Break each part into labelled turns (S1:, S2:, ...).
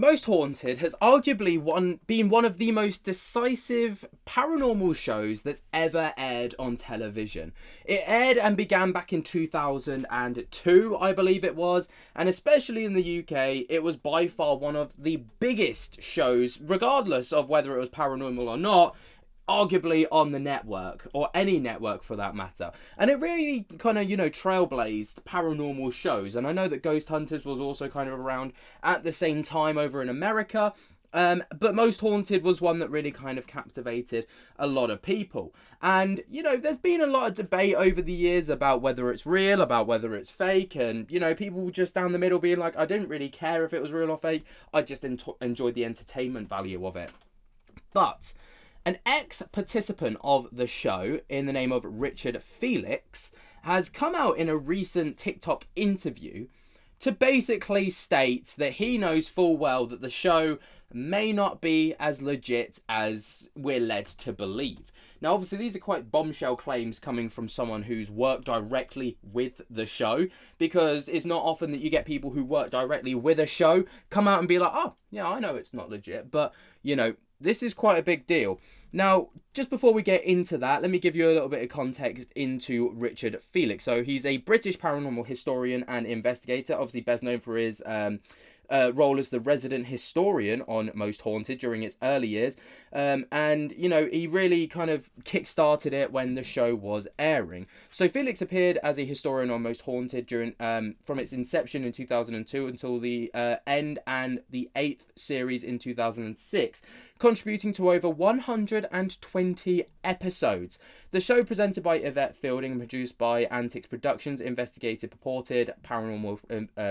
S1: Most Haunted has arguably been one of the most decisive paranormal shows that's ever aired on television. It aired and began back in 2002, I believe it was, and especially in the UK, it was by far one of the biggest shows, regardless of whether it was paranormal or not, arguably on the network, or any network for that matter. And it really kind of, trailblazed paranormal shows. And I know that Ghost Hunters was also kind of around at the same time over in America. But Most Haunted was one that really kind of captivated a lot of people. And, there's been a lot of debate over the years about whether it's real, about whether it's fake. And, people just down the middle being like, I didn't really care if it was real or fake. I just enjoyed the entertainment value of it. But an ex-participant of the show, in the name of Richard Felix, has come out in a recent TikTok interview to basically state that he knows full well that the show may not be as legit as we're led to believe. Now, obviously, these are quite bombshell claims coming from someone who's worked directly with the show, because it's not often that you get people who work directly with a show come out and be like, oh, yeah, I know it's not legit, but, this is quite a big deal. Now, just before we get into that, let me give you a little bit of context into Richard Felix. So he's a British paranormal historian and investigator, obviously best known for his role as the resident historian on Most Haunted during its early years. And, he really kind of kick-started it when the show was airing. So Felix appeared as a historian on Most Haunted during from its inception in 2002 until the end and the 8th series in 2006, contributing to over 120 episodes. The show, presented by Yvette Fielding and produced by Antics Productions, investigated purported paranormal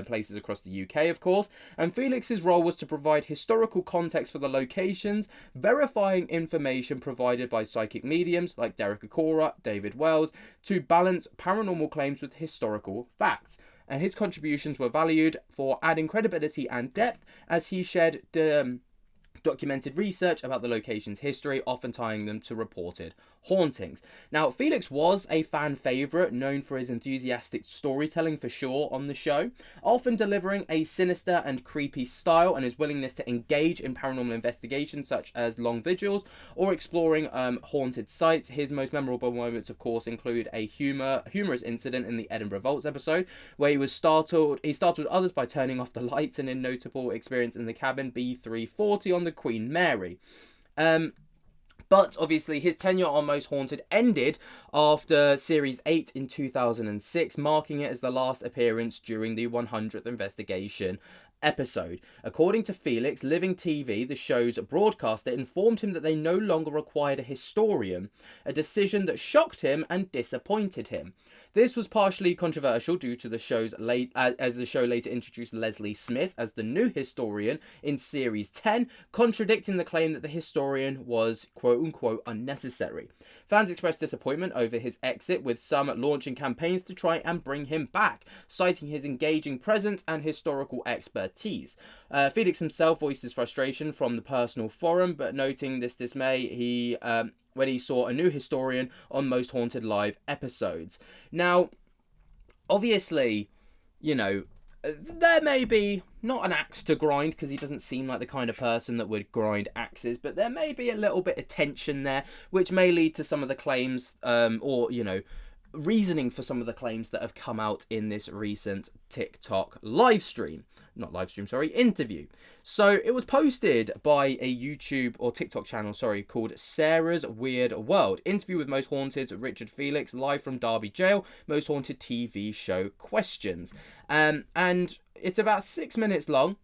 S1: places across the UK, of course, and Felix's role was to provide historical context for the locations, verifying information provided by psychic mediums like Derek Acorah, David Wells, to balance paranormal claims with historical facts. And his contributions were valued for adding credibility and depth as he shared documented research about the location's history, often tying them to reported hauntings. Now, Felix was a fan favourite, known for his enthusiastic storytelling for sure on the show, often delivering a sinister and creepy style, and his willingness to engage in paranormal investigations such as long vigils or exploring haunted sites. His most memorable moments, of course, include a humorous incident in the Edinburgh Vaults episode where he startled others by turning off the lights, and a notable experience in the cabin B340 on the Queen Mary. But obviously his tenure on Most Haunted ended after Series 8 in 2006, marking it as the last appearance during the 100th investigation episode. According to Felix, Living TV, the show's broadcaster, informed him that they no longer required a historian, a decision that shocked him and disappointed him. This was partially controversial due to the show's as the show later introduced Leslie Smith as the new historian in Series 10, contradicting the claim that the historian was quote-unquote unnecessary. Fans expressed disappointment over his exit, with some launching campaigns to try and bring him back, citing his engaging presence and historical expertise. Felix himself voiced his frustration from the personal forum, but noting this dismay, when he saw a new historian on Most Haunted live episodes. Now, obviously, there may be not an axe to grind, because he doesn't seem like the kind of person that would grind axes, but there may be a little bit of tension there, which may lead to some of the claims, reasoning for some of the claims that have come out in this recent TikTok interview. So it was posted by a YouTube or TikTok channel, called Sarah's Weird World. Interview with Most Haunted's Richard Felix, live from Derby Jail, Most Haunted TV show questions. And it's about 6 minutes long,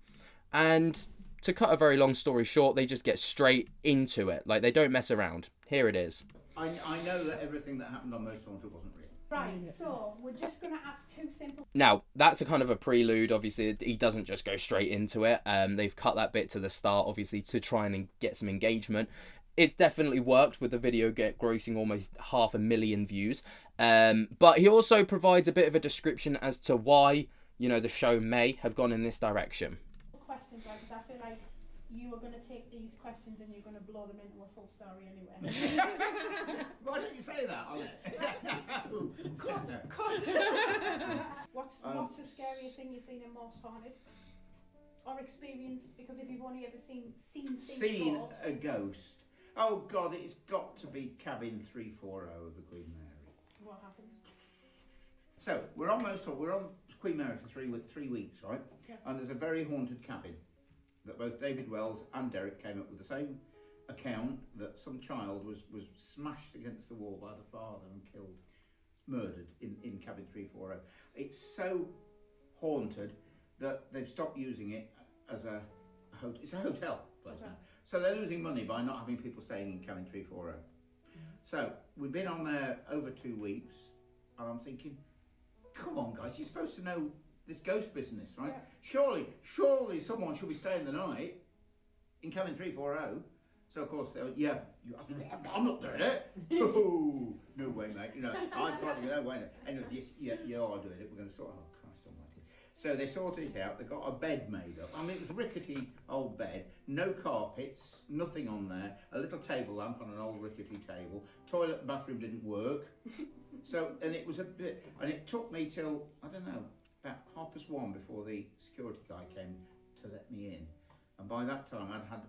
S1: and to cut a very long story short, they just get straight into it. Like, they don't mess around. Here it is.
S2: I know that everything that happened on Most Haunted wasn't real.
S3: Right, so we're just going to ask two simple...
S1: Now, that's a kind of a prelude. Obviously, he doesn't just go straight into it. They've cut that bit to the start, obviously, to try and get some engagement. It's definitely worked, with the video grossing almost 500,000 views. But he also provides a bit of a description as to why, the show may have gone in this direction.
S3: Questions, because I feel like you are going to take these questions and you're going to blow them into a full story anyway.
S2: Why don't you say that, Ollie?
S3: Cut. What's the scariest thing you've seen in Most Haunted? or experienced? Because if you've only ever seen
S2: Seen
S3: ghosts,
S2: a ghost. Oh God, it's got to be cabin 340 of the Queen Mary.
S3: what happens?
S2: So we're on Queen Mary for 3 weeks, right?
S3: Yeah.
S2: And there's a very haunted cabin that both David Wells and Derek came up with the same account that some child was smashed against the wall by the father and killed, murdered in cabin 340. It's so haunted that they've stopped using it as a hotel. It's a hotel place now. So they're losing money by not having people staying in cabin 340. So we've been on there over 2 weeks, and I'm thinking, come on guys, you're supposed to know this ghost business, right?
S3: Yeah.
S2: Surely someone should be staying the night in cabin 340. So of course they went, yeah, I'm not doing it. Oh, no way, mate. You know, I thought, no way. And yes, yeah, you are doing it. We're going to sort. Oh Christ Almighty! So they sorted it out. They got a bed made up. I mean, it was a rickety old bed, no carpets, nothing on there. A little table lamp on an old rickety table. Toilet and bathroom didn't work. So, and it was a bit, and it took me till, I don't know, about 1:30 before the security guy came to let me in. And by that time I'd had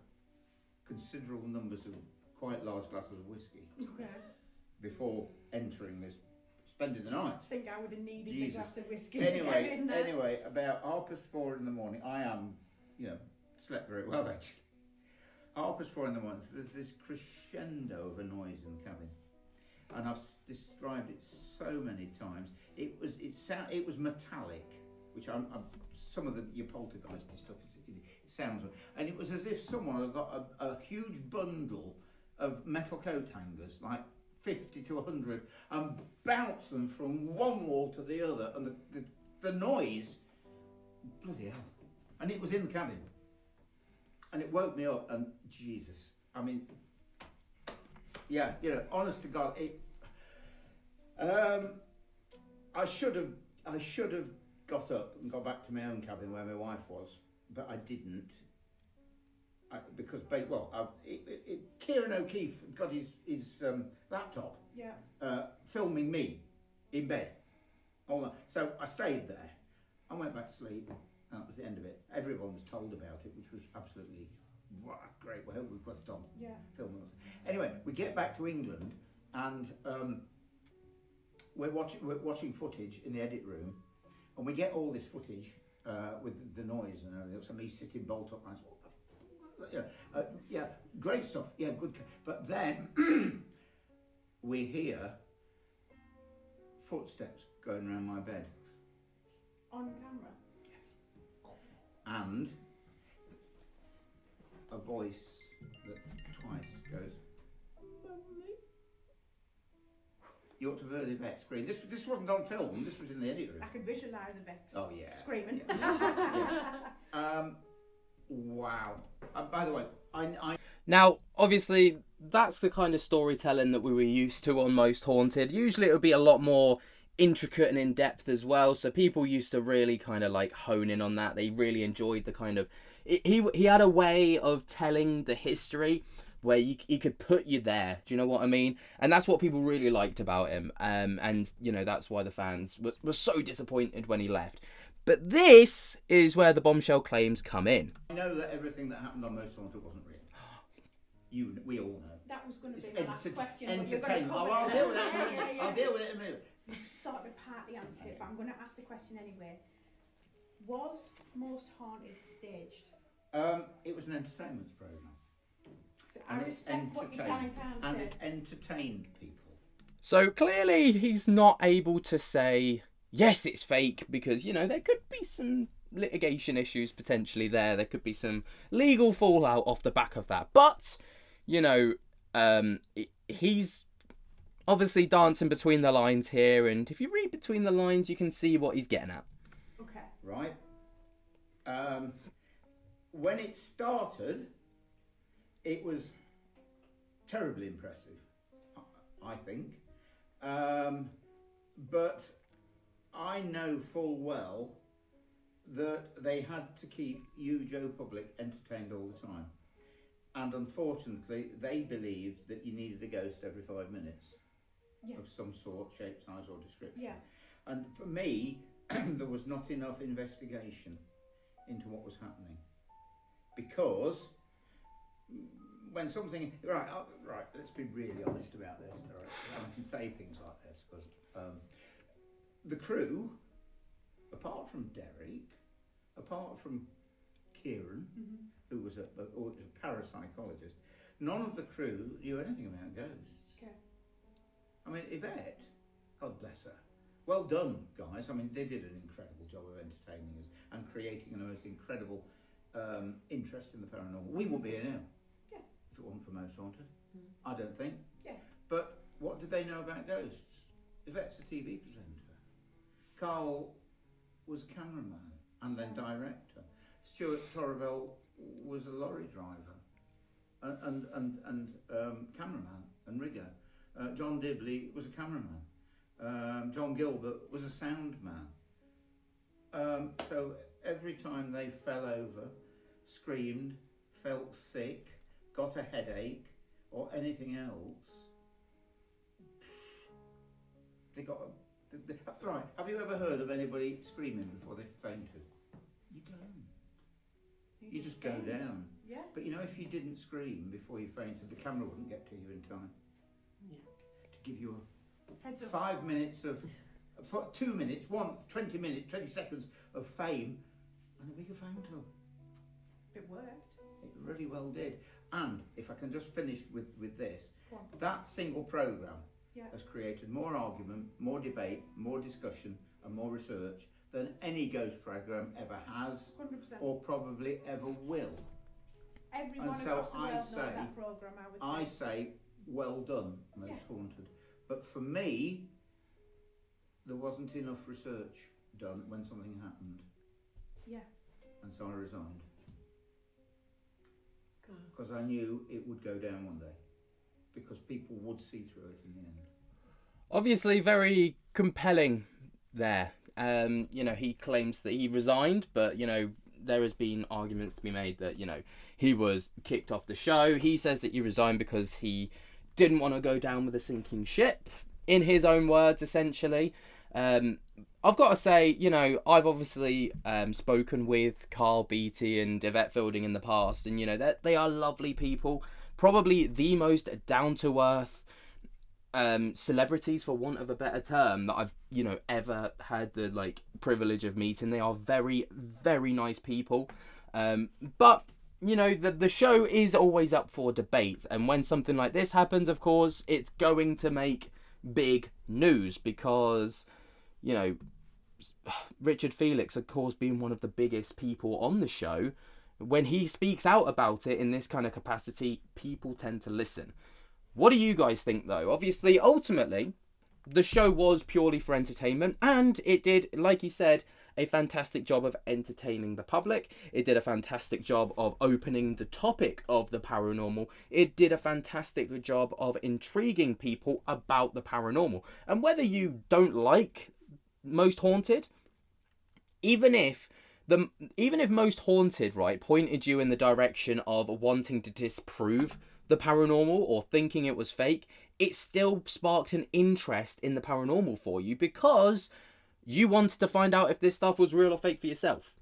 S2: considerable numbers of quite large glasses of whiskey before entering this, spending the night.
S3: I think I would have needed a
S2: Jesus.
S3: glass of whiskey.
S2: Anyway, about 4:30 in the morning, I am, slept very well actually. 4:30 in the morning, there's this crescendo of a noise in the cabin. And I've described it so many times. It was metallic, which I'm some of your poltergeisty stuff. It sounds, and it was as if someone had got a huge bundle of metal coat hangers, like 50 to 100, and bounced them from one wall to the other, and the noise, bloody hell, and it was in the cabin, and it woke me up, and Jesus, I mean. Yeah, honest to God, I should have got up and got back to my own cabin where my wife was, but I didn't. Because Kieran O'Keefe got his laptop filming me in bed. So I stayed there. I went back to sleep. And that was the end of it. Everyone was told about it, which was absolutely. Wow, great, we hope we've got it on film. Anyway, we get back to England and we're watching footage in the edit room, and we get all this footage with the noise and everything. So me sitting bolt upright, great stuff, good. But then we hear footsteps going around my bed.
S3: On camera?
S2: Yes. And a voice that twice goes, "Mummy." You ought to have heard Yvette scream. This wasn't on film. This was in the edit room.
S3: I could visualise Yvette.
S2: Oh yeah.
S3: Screaming.
S2: Yeah. Wow. By the way, I.
S1: Now, obviously, that's the kind of storytelling that we were used to on Most Haunted. Usually, it would be a lot more intricate and in depth as well. So people used to really kind of like hone in on that. They really enjoyed the kind of. He had a way of telling the history where he could put you there. Do you know what I mean? And that's what people really liked about him. And that's why the fans were so disappointed when he left. But this is where the Bombshell Claims come in.
S2: I know that everything that happened on Most Haunted wasn't real. We all know.
S3: That was going to be my last question.
S2: Entertainment. I'll deal with it in a minute. I'll deal with it in a minute.
S3: You've sort of partly answered it, but I'm going to ask the question anyway. Was Most Haunted staged?
S2: It was an entertainment programme.
S3: So I respect what you can and can't
S2: and
S3: say.
S2: it entertained people.
S1: So clearly he's not able to say, yes, it's fake, because, there could be some litigation issues potentially there. There could be some legal fallout off the back of that. But, he's obviously dancing between the lines here. And if you read between the lines, you can see what he's getting at.
S3: Okay.
S2: Right. When it started, it was terribly impressive, I think. But I know full well that they had to keep you, Joe Public, entertained all the time. And unfortunately, they believed that you needed a ghost every 5 minutes of some sort, shape, size or description.
S3: Yeah.
S2: And for me, there was not enough investigation into what was happening. because when something right, let's be really honest about this. All right, I can say things like this because the crew, apart from Derek, apart from Kieran, who was a parapsychologist, none of the crew knew anything about ghosts.
S3: Okay.
S2: I mean, Yvette, God bless her. Well done, guys. I mean, they did an incredible job of entertaining us and creating a most incredible interest in the paranormal. We wouldn't be here now if it wasn't for Most Haunted. I don't think.
S3: Yeah.
S2: But what did they know about ghosts? Yvette's a TV presenter. Carl was a cameraman and then director. Stuart Torreville was a lorry driver and cameraman and rigger. John Dibley was a cameraman. John Gilbert was a sound man. So every time they fell over, screamed, felt sick, got a headache or anything else, they got right. Have you ever heard of anybody screaming before they fainted? You don't. You just go down.
S3: Yeah.
S2: But you know, if you didn't scream before you fainted, the camera wouldn't get to you in time.
S4: Yeah.
S2: To give you
S3: Heads up.
S2: 5 minutes of, 2 minutes, 20 minutes, 20 seconds of fame, and a bigger photo.
S3: It worked.
S2: It really well did. And if I can just finish with this,
S3: Go on.
S2: that single programme
S3: Yeah.
S2: has created more argument, more debate, more discussion and more research than any ghost programme ever has
S3: 100%.
S2: or probably ever will.
S3: Everyone
S2: and so
S3: across the
S2: I
S3: world knows
S2: say-
S3: that programme, I would
S2: I
S3: say.
S2: say, well done, Most Haunted. But for me, there wasn't enough research done when something happened,
S3: Yeah.
S2: and so I resigned.
S4: God.
S2: Because I knew it would go down one day. Because people would see through it in the end.
S1: Obviously, very compelling there. You know, he claims that he resigned, but, you know, there has been arguments to be made that, you know, he was kicked off the show. He says that he resigned because he didn't want to go down with a sinking ship, in his own words, essentially. I've got to say, you know, I've obviously spoken with Carl Beattie and Yvette Fielding in the past, and, you know, they are lovely people. Probably the most down-to-earth celebrities, for want of a better term, that I've, you know, ever had the, like, privilege of meeting. They are very, very nice people. But, you know, the show is always up for debate. And when something like this happens, of course, it's going to make big news because, you know, Richard Felix, of course, being one of the biggest people on the show, when he speaks out about it in this kind of capacity, people tend to listen. What do you guys think, though? Obviously, ultimately, the show was purely for entertainment, and it did, like he said, a fantastic job of entertaining the public. It did a fantastic job of opening the topic of the paranormal. It did a fantastic job of intriguing people about the paranormal. And whether you don't like Most Haunted, even if Most Haunted, right, pointed you in the direction of wanting to disprove the paranormal or thinking it was fake, it still sparked an interest in the paranormal for you because you wanted to find out if this stuff was real or fake for yourself.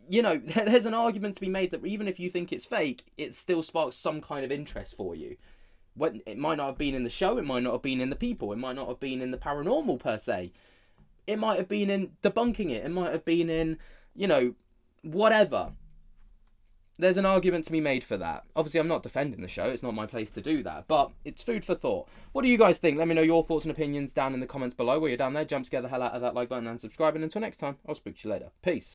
S1: You know, there's an argument to be made that even if you think it's fake, it still sparks some kind of interest for you. When it might not have been in the show, it might not have been in the people, it might not have been in the paranormal per se. It might have been in debunking it, it might have been in, you know, whatever. There's an argument to be made for that. Obviously, I'm not defending the show. It's not my place to do that. But it's food for thought. What do you guys think? Let me know your thoughts and opinions down in the comments below. While you're down there, jump scare the hell out of that like button and subscribe. And until next time, I'll speak to you later. Peace.